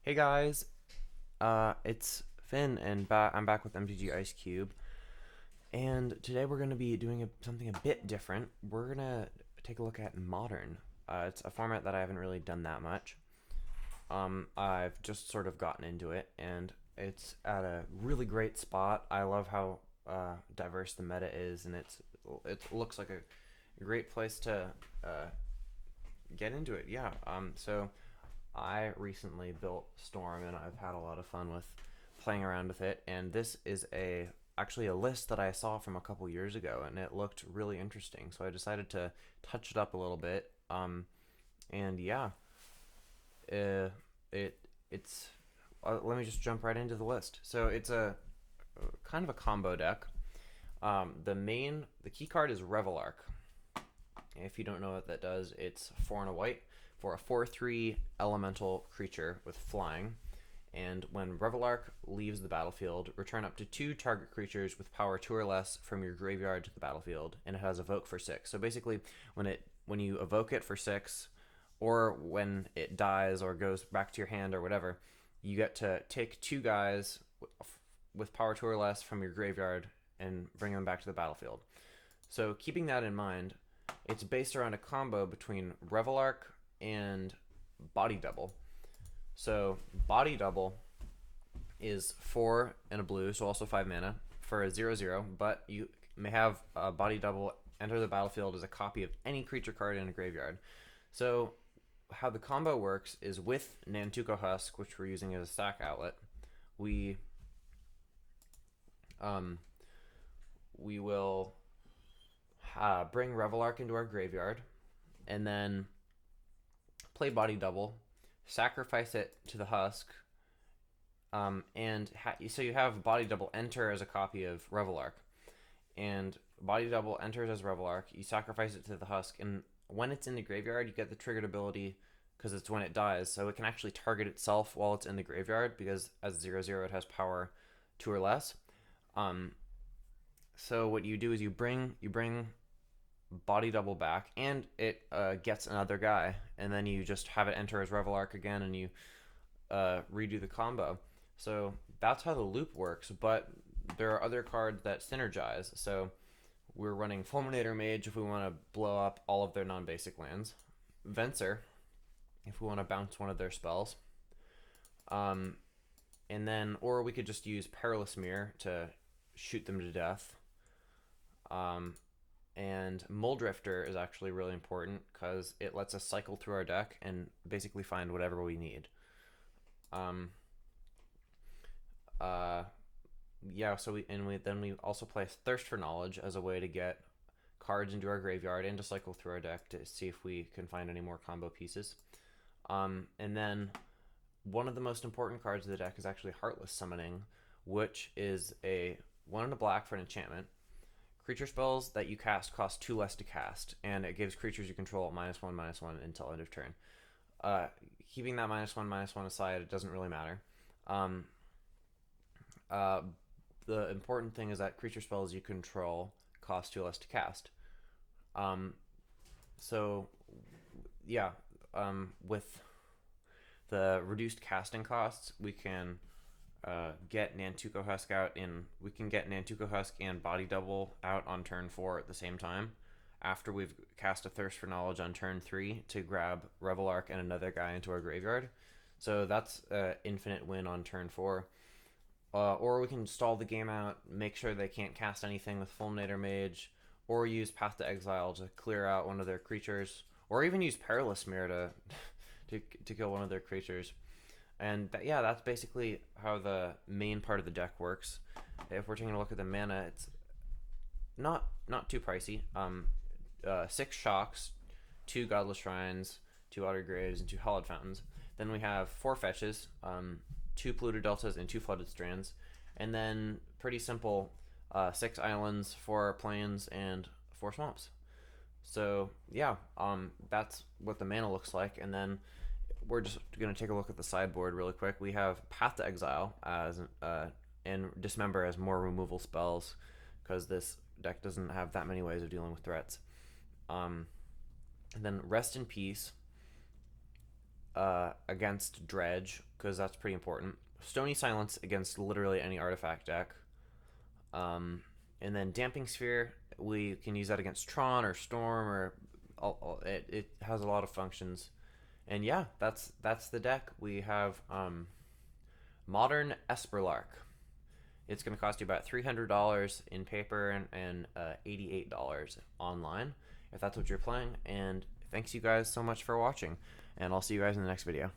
Hey guys, it's Finn, and I'm back with MTG Ice Cube, and today we're gonna be doing something a bit different. We're gonna take a look at Modern. It's a format that I haven't really done that much. I've just sort of gotten into it, and it's at a really great spot. I love how diverse the meta is, and it looks like a great place to get into it. Yeah. So I recently built Storm, and I've had a lot of fun with playing around with it. And this is a actually a list that I saw from a couple years ago, and it looked really interesting. So I decided to touch it up a little bit. And yeah, uh, it's let me just jump right into the list. So it's a kind of a combo deck. The key card is Reveillark. If you don't know what that does, it's 4 and a white for a 4/3 elemental creature with flying. And when Reveillark leaves the battlefield, return up to 2 target creatures with power 2 or less from your graveyard to the battlefield, and it has evoke for 6. So basically, when you evoke it for 6, or when it dies or goes back to your hand or whatever, you get to take 2 guys with power 2 or less from your graveyard and bring them back to the battlefield. So keeping that in mind, it's based around a combo between Reveillark and Body Double. So Body Double is 4 and a blue, so also 5 mana for a 0/0, but you may have a Body Double enter the battlefield as a copy of any creature card in a graveyard. So how the combo works is with Nantuko Husk, which we're using as a stack outlet, we um, we will bring Reveillark into our graveyard, and then play Body Double, sacrifice it to the Husk, so you have Body Double enter as a copy of Reveillark, and Body Double enters as Reveillark. You sacrifice it to the Husk, and when it's in the graveyard, you get the triggered ability because it's when it dies, so it can actually target itself while it's in the graveyard because as 0/0 it has power 2 or less. Um, so what you do is you bring Body Double back, and it gets another guy, and then you just have it enter as Reveillark again, and you redo the combo. So that's how the loop works, but there are other cards that synergize. So we're running Fulminator Mage if we want to blow up all of their non-basic lands, Venser if we want to bounce one of their spells, um, and then or we could just use Perilous Mirror to shoot them to death. Um, and Muldrifter is actually really important because it lets us cycle through our deck and basically find whatever we need. Um, uh, yeah, so we also play Thirst for Knowledge as a way to get cards into our graveyard and to cycle through our deck to see if we can find any more combo pieces. And then one of the most important cards of the deck is actually Heartless Summoning, which is a 1 and a black for an enchantment. Creature spells that you cast cost 2 less to cast, and it gives creatures you control -1/-1 until end of turn. Uh, Keeping that -1/-1 aside, it doesn't really matter. Um, uh, the important thing is that creature spells you control cost 2 less to cast. Um, so, yeah, with the reduced casting costs, we can get Nantuko Husk out we can get Nantuko Husk and Body Double out on turn 4 at the same time after we've cast a Thirst for Knowledge on turn 3 to grab Reveillark and another guy into our graveyard. So that's an infinite win on turn 4. Or we can stall the game out, make sure they can't cast anything with Fulminator Mage, or use Path to Exile to clear out one of their creatures, or even use Perilous Mirror to kill one of their creatures. And yeah, that's basically how the main part of the deck works. If we're taking a look at the mana, it's not too pricey. 6 Shocks, 2 Godless Shrines, 2 Outer Graves, and 2 Hallowed Fountains. Then we have 4 fetches, 2 Polluted Deltas, and 2 Flooded Strands. And then pretty simple, 6 islands, 4 plains, and 4 swamps. So yeah, that's what the mana looks like. And then we're just going to take a look at the sideboard really quick. We have Path to Exile as and Dismember as more removal spells because this deck doesn't have that many ways of dealing with threats. And then Rest in Peace against Dredge, because that's pretty important. Stony Silence against literally any artifact deck. And then Damping Sphere, we can use that against Tron or Storm, or it has a lot of functions. And yeah, that's the deck. We have Modern Esperlark. It's going to cost you about $300 in paper and $88 online, if that's what you're playing. And thanks you guys so much for watching, and I'll see you guys in the next video.